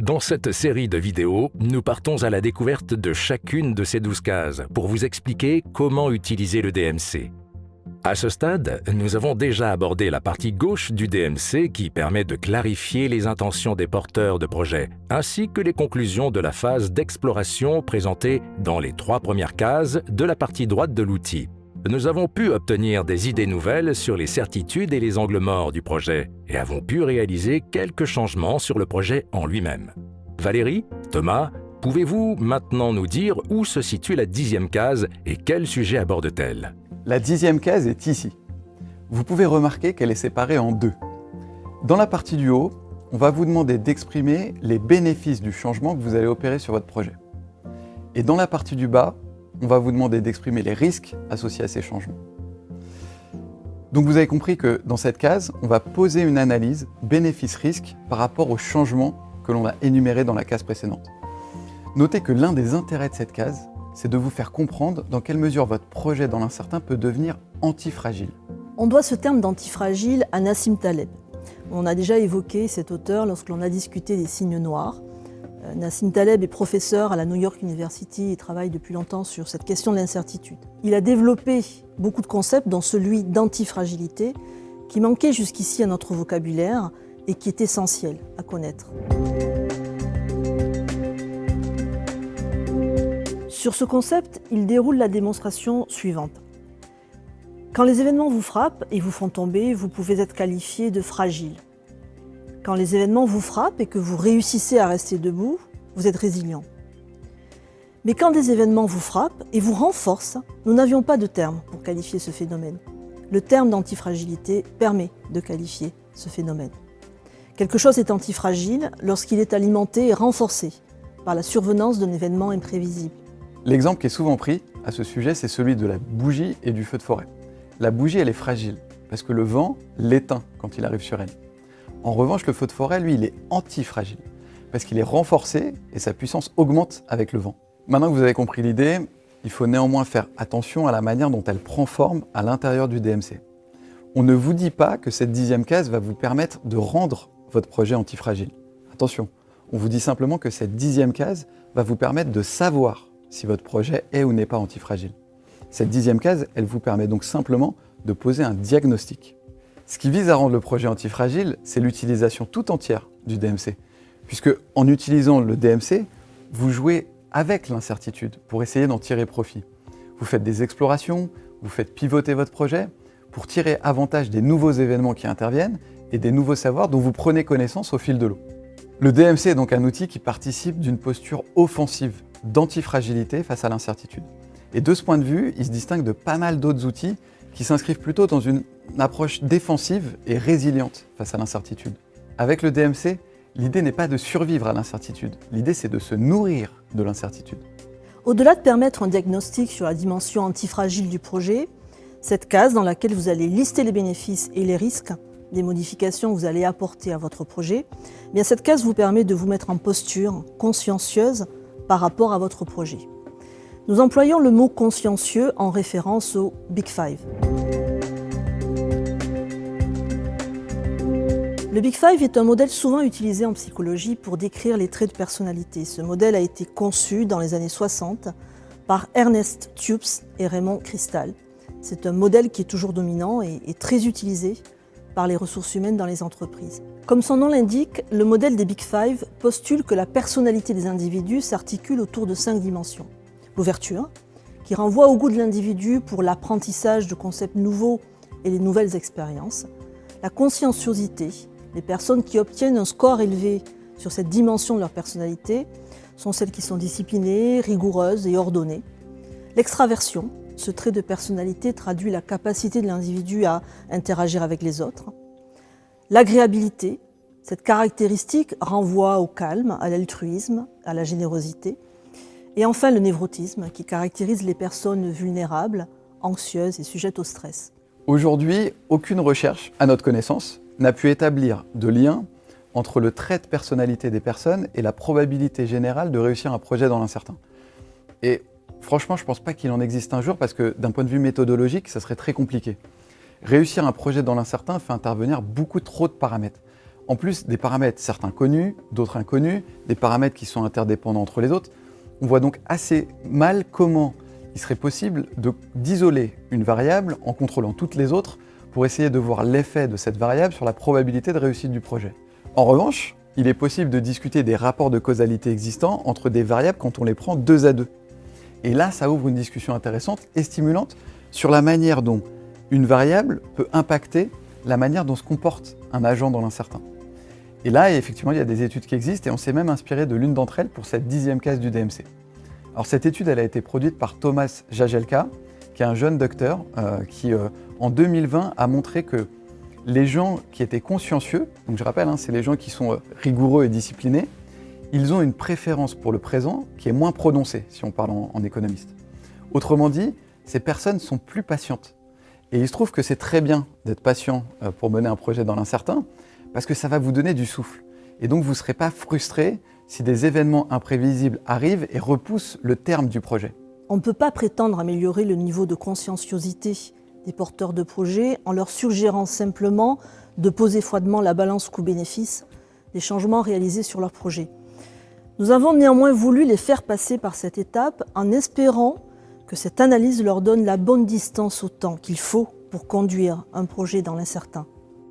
Dans cette série de vidéos, nous partons à la découverte de chacune de ces 12 cases pour vous expliquer comment utiliser le DMC. À ce stade, nous avons déjà abordé la partie gauche du DMC qui permet de clarifier les intentions des porteurs de projet, ainsi que les conclusions de la phase d'exploration présentée dans les 3 premières cases de la partie droite de l'outil. Nous avons pu obtenir des idées nouvelles sur les certitudes et les angles morts du projet et avons pu réaliser quelques changements sur le projet en lui-même. Valérie, Thomas, pouvez-vous maintenant nous dire où se situe la 10e case et quel sujet aborde-t-elle ? La 10e case est ici. Vous pouvez remarquer qu'elle est séparée en 2. Dans la partie du haut, on va vous demander d'exprimer les bénéfices du changement que vous allez opérer sur votre projet. Et dans la partie du bas, on va vous demander d'exprimer les risques associés à ces changements. Donc vous avez compris que dans cette case, on va poser une analyse bénéfice-risque par rapport aux changements que l'on a énumérés dans la case précédente. Notez que l'un des intérêts de cette case, c'est de vous faire comprendre dans quelle mesure votre projet dans l'incertain peut devenir antifragile. On doit ce terme d'antifragile à Nassim Taleb. On a déjà évoqué cet auteur lorsque l'on a discuté des signes noirs. Nassim Taleb est professeur à la New York University et travaille depuis longtemps sur cette question de l'incertitude. Il a développé beaucoup de concepts, dont celui d'antifragilité, qui manquait jusqu'ici à notre vocabulaire et qui est essentiel à connaître. Sur ce concept, il déroule la démonstration suivante. Quand les événements vous frappent et vous font tomber, vous pouvez être qualifié de fragile. Quand les événements vous frappent et que vous réussissez à rester debout, vous êtes résilient. Mais quand des événements vous frappent et vous renforcent, nous n'avions pas de terme pour qualifier ce phénomène. Le terme d'antifragilité permet de qualifier ce phénomène. Quelque chose est antifragile lorsqu'il est alimenté et renforcé par la survenance d'un événement imprévisible. L'exemple qui est souvent pris à ce sujet, c'est celui de la bougie et du feu de forêt. La bougie, elle est fragile parce que le vent l'éteint quand il arrive sur elle. En revanche, le feu de forêt, lui, il est antifragile parce qu'il est renforcé et sa puissance augmente avec le vent. Maintenant que vous avez compris l'idée, il faut néanmoins faire attention à la manière dont elle prend forme à l'intérieur du DMC. On ne vous dit pas que cette 10e case va vous permettre de rendre votre projet antifragile. Attention, on vous dit simplement que cette 10e case va vous permettre de savoir si votre projet est ou n'est pas antifragile. Cette 10e case, elle vous permet donc simplement de poser un diagnostic. Ce qui vise à rendre le projet antifragile, c'est l'utilisation tout entière du DMC. Puisque en utilisant le DMC, vous jouez avec l'incertitude pour essayer d'en tirer profit. Vous faites des explorations, vous faites pivoter votre projet pour tirer avantage des nouveaux événements qui interviennent et des nouveaux savoirs dont vous prenez connaissance au fil de l'eau. Le DMC est donc un outil qui participe d'une posture offensive d'antifragilité face à l'incertitude. Et de ce point de vue, il se distingue de pas mal d'autres outils qui s'inscrivent plutôt dans une approche défensive et résiliente face à l'incertitude. Avec le DMC, l'idée n'est pas de survivre à l'incertitude, l'idée c'est de se nourrir de l'incertitude. Au-delà de permettre un diagnostic sur la dimension antifragile du projet, cette case dans laquelle vous allez lister les bénéfices et les risques des modifications que vous allez apporter à votre projet, bien cette case vous permet de vous mettre en posture consciencieuse par rapport à votre projet. Nous employons le mot consciencieux en référence au Big Five. Le Big Five est un modèle souvent utilisé en psychologie pour décrire les traits de personnalité. Ce modèle a été conçu dans les années 60 par Ernest Tubes et Raymond Crystal. C'est un modèle qui est toujours dominant et très utilisé par les ressources humaines dans les entreprises. Comme son nom l'indique, le modèle des Big Five postule que la personnalité des individus s'articule autour de 5 dimensions. L'ouverture, qui renvoie au goût de l'individu pour l'apprentissage de concepts nouveaux et les nouvelles expériences. La conscienciosité, les personnes qui obtiennent un score élevé sur cette dimension de leur personnalité sont celles qui sont disciplinées, rigoureuses et ordonnées. L'extraversion, ce trait de personnalité traduit la capacité de l'individu à interagir avec les autres. L'agréabilité, cette caractéristique renvoie au calme, à l'altruisme, à la générosité. Et enfin le névrotisme, qui caractérise les personnes vulnérables, anxieuses et sujettes au stress. Aujourd'hui, aucune recherche, à notre connaissance, n'a pu établir de lien entre le trait de personnalité des personnes et la probabilité générale de réussir un projet dans l'incertain. Et franchement, je ne pense pas qu'il en existe un jour parce que d'un point de vue méthodologique, ça serait très compliqué. Réussir un projet dans l'incertain fait intervenir beaucoup trop de paramètres. En plus des paramètres, certains connus, d'autres inconnus, des paramètres qui sont interdépendants entre les autres, on voit donc assez mal comment il serait possible d'isoler une variable en contrôlant toutes les autres pour essayer de voir l'effet de cette variable sur la probabilité de réussite du projet. En revanche, il est possible de discuter des rapports de causalité existants entre des variables quand on les prend 2 à 2. Et là, ça ouvre une discussion intéressante et stimulante sur la manière dont une variable peut impacter la manière dont se comporte un agent dans l'incertain. Et là, effectivement, il y a des études qui existent et on s'est même inspiré de l'une d'entre elles pour cette 10e case du DMC. Alors cette étude, elle a été produite par Thomas Jagelka, qui est un jeune docteur qui, en 2020, a montré que les gens qui étaient consciencieux, donc je rappelle, c'est les gens qui sont rigoureux et disciplinés, ils ont une préférence pour le présent qui est moins prononcée, si on parle en économiste. Autrement dit, ces personnes sont plus patientes. Et il se trouve que c'est très bien d'être patient pour mener un projet dans l'incertain, parce que ça va vous donner du souffle. Et donc vous ne serez pas frustré si des événements imprévisibles arrivent et repoussent le terme du projet. On ne peut pas prétendre améliorer le niveau de conscienciosité des porteurs de projets en leur suggérant simplement de poser froidement la balance coût-bénéfice des changements réalisés sur leur projet. Nous avons néanmoins voulu les faire passer par cette étape en espérant que cette analyse leur donne la bonne distance au temps qu'il faut pour conduire un projet dans l'incertain.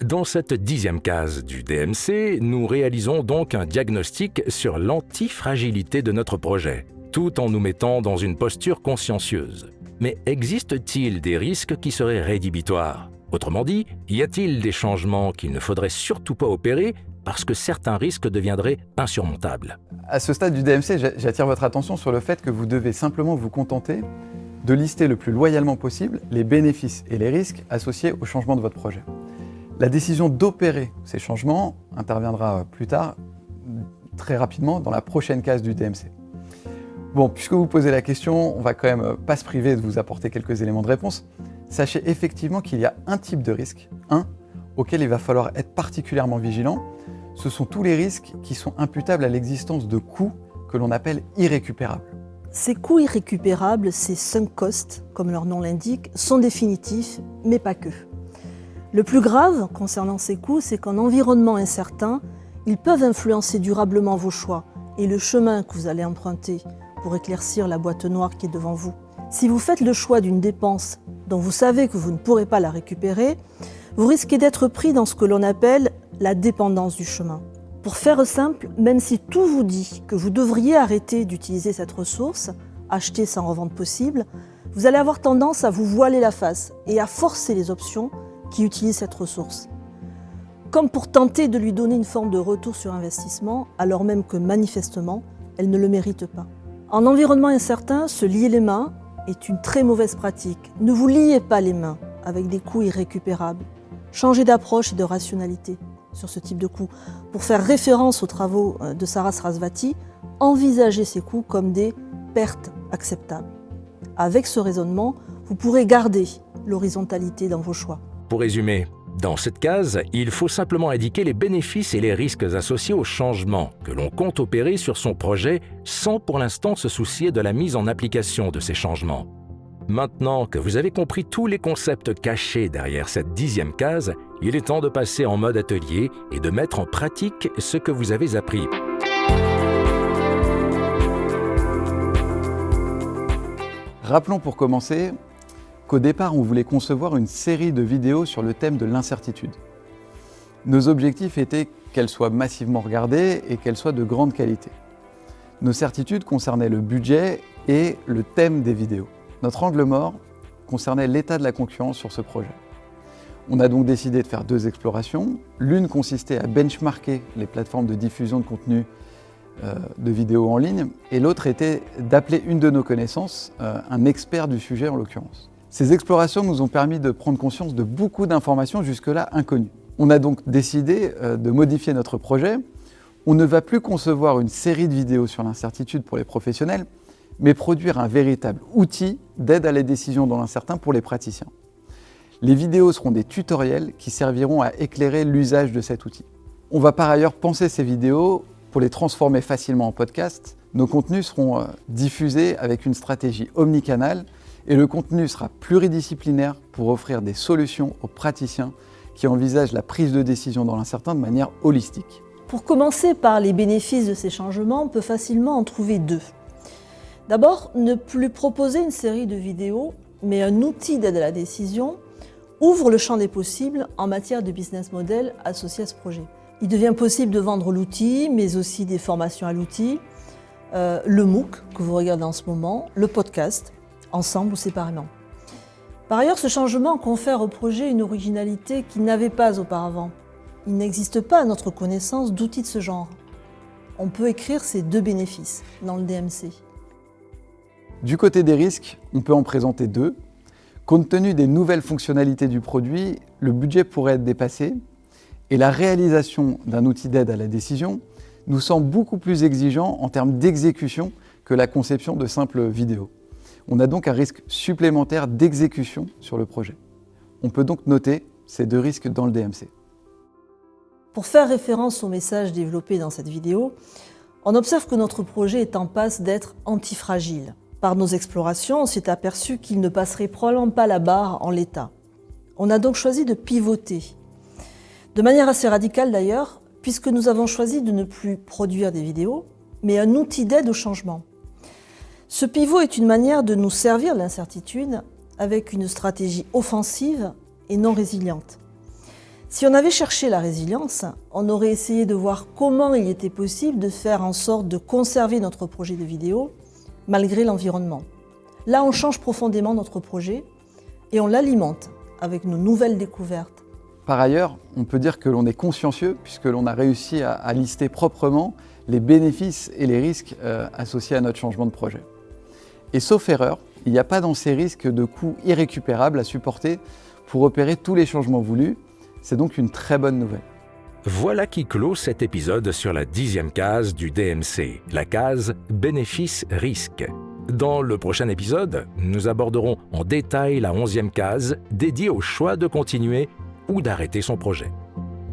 Dans cette 10e case du DMC, nous réalisons donc un diagnostic sur l'antifragilité de notre projet, tout en nous mettant dans une posture consciencieuse. Mais existe-t-il des risques qui seraient rédhibitoires? Autrement dit, y a-t-il des changements qu'il ne faudrait surtout pas opérer parce que certains risques deviendraient insurmontables? À ce stade du DMC, j'attire votre attention sur le fait que vous devez simplement vous contenter de lister le plus loyalement possible les bénéfices et les risques associés au changement de votre projet. La décision d'opérer ces changements interviendra plus tard, très rapidement, dans la prochaine case du DMC. Bon, puisque vous posez la question, on va quand même pas se priver de vous apporter quelques éléments de réponse. Sachez effectivement qu'il y a un type de risque, auquel il va falloir être particulièrement vigilant. Ce sont tous les risques qui sont imputables à l'existence de coûts que l'on appelle irrécupérables. Ces coûts irrécupérables, ces sunk costs, comme leur nom l'indique, sont définitifs, mais pas que. Le plus grave concernant ces coûts, c'est qu'en environnement incertain, ils peuvent influencer durablement vos choix et le chemin que vous allez emprunter pour éclaircir la boîte noire qui est devant vous. Si vous faites le choix d'une dépense dont vous savez que vous ne pourrez pas la récupérer, vous risquez d'être pris dans ce que l'on appelle la dépendance du chemin. Pour faire simple, même si tout vous dit que vous devriez arrêter d'utiliser cette ressource, acheter sans revente possible, vous allez avoir tendance à vous voiler la face et à forcer les options qui utilisent cette ressource. Comme pour tenter de lui donner une forme de retour sur investissement, alors même que manifestement, elle ne le mérite pas. En environnement incertain, se lier les mains est une très mauvaise pratique. Ne vous liez pas les mains avec des coûts irrécupérables. Changez d'approche et de rationalité sur ce type de coûts. Pour faire référence aux travaux de Sarah Sarasvati, envisagez ces coûts comme des pertes acceptables. Avec ce raisonnement, vous pourrez garder l'horizontalité dans vos choix. Pour résumer, dans cette case, il faut simplement indiquer les bénéfices et les risques associés aux changements que l'on compte opérer sur son projet sans pour l'instant se soucier de la mise en application de ces changements. Maintenant que vous avez compris tous les concepts cachés derrière cette 10e case, il est temps de passer en mode atelier et de mettre en pratique ce que vous avez appris. Rappelons pour commencer qu'au départ, on voulait concevoir une série de vidéos sur le thème de l'incertitude. Nos objectifs étaient qu'elles soient massivement regardées et qu'elles soient de grande qualité. Nos certitudes concernaient le budget et le thème des vidéos. Notre angle mort concernait l'état de la concurrence sur ce projet. On a donc décidé de faire 2 explorations. L'une consistait à benchmarker les plateformes de diffusion de contenu de vidéos en ligne, et l'autre était d'appeler une de nos connaissances, un expert du sujet en l'occurrence. Ces explorations nous ont permis de prendre conscience de beaucoup d'informations jusque-là inconnues. On a donc décidé de modifier notre projet. On ne va plus concevoir une série de vidéos sur l'incertitude pour les professionnels, mais produire un véritable outil d'aide à la décision dans l'incertain pour les praticiens. Les vidéos seront des tutoriels qui serviront à éclairer l'usage de cet outil. On va par ailleurs penser ces vidéos pour les transformer facilement en podcast. Nos contenus seront diffusés avec une stratégie omnicanale et le contenu sera pluridisciplinaire pour offrir des solutions aux praticiens qui envisage la prise de décision dans l'incertain de manière holistique. Pour commencer par les bénéfices de ces changements, on peut facilement en trouver deux. D'abord, ne plus proposer une série de vidéos, mais un outil d'aide à la décision ouvre le champ des possibles en matière de business model associé à ce projet. Il devient possible de vendre l'outil, mais aussi des formations à l'outil, le MOOC que vous regardez en ce moment, le podcast, ensemble ou séparément. Par ailleurs, ce changement confère au projet une originalité qu'il n'avait pas auparavant. Il n'existe pas à notre connaissance d'outils de ce genre. On peut écrire ces deux bénéfices dans le DMC. Du côté des risques, on peut en présenter deux. Compte tenu des nouvelles fonctionnalités du produit, le budget pourrait être dépassé et la réalisation d'un outil d'aide à la décision nous semble beaucoup plus exigeant en termes d'exécution que la conception de simples vidéos. On a donc un risque supplémentaire d'exécution sur le projet. On peut donc noter ces deux risques dans le DMC. Pour faire référence au message développé dans cette vidéo, on observe que notre projet est en passe d'être antifragile. Par nos explorations, on s'est aperçu qu'il ne passerait probablement pas la barre en l'état. On a donc choisi de pivoter. De manière assez radicale d'ailleurs, puisque nous avons choisi de ne plus produire des vidéos, mais un outil d'aide au changement. Ce pivot est une manière de nous servir de l'incertitude avec une stratégie offensive et non résiliente. Si on avait cherché la résilience, on aurait essayé de voir comment il était possible de faire en sorte de conserver notre projet de vidéo malgré l'environnement. Là, on change profondément notre projet et on l'alimente avec nos nouvelles découvertes. Par ailleurs, on peut dire que l'on est consciencieux puisque l'on a réussi à lister proprement les bénéfices et les risques associés à notre changement de projet. Et sauf erreur, il n'y a pas dans ces risques de coûts irrécupérables à supporter pour opérer tous les changements voulus. C'est donc une très bonne nouvelle. Voilà qui clôt cet épisode sur la 10e case du DMC, la case bénéfice-risque. Dans le prochain épisode, nous aborderons en détail la 11e case dédiée au choix de continuer ou d'arrêter son projet.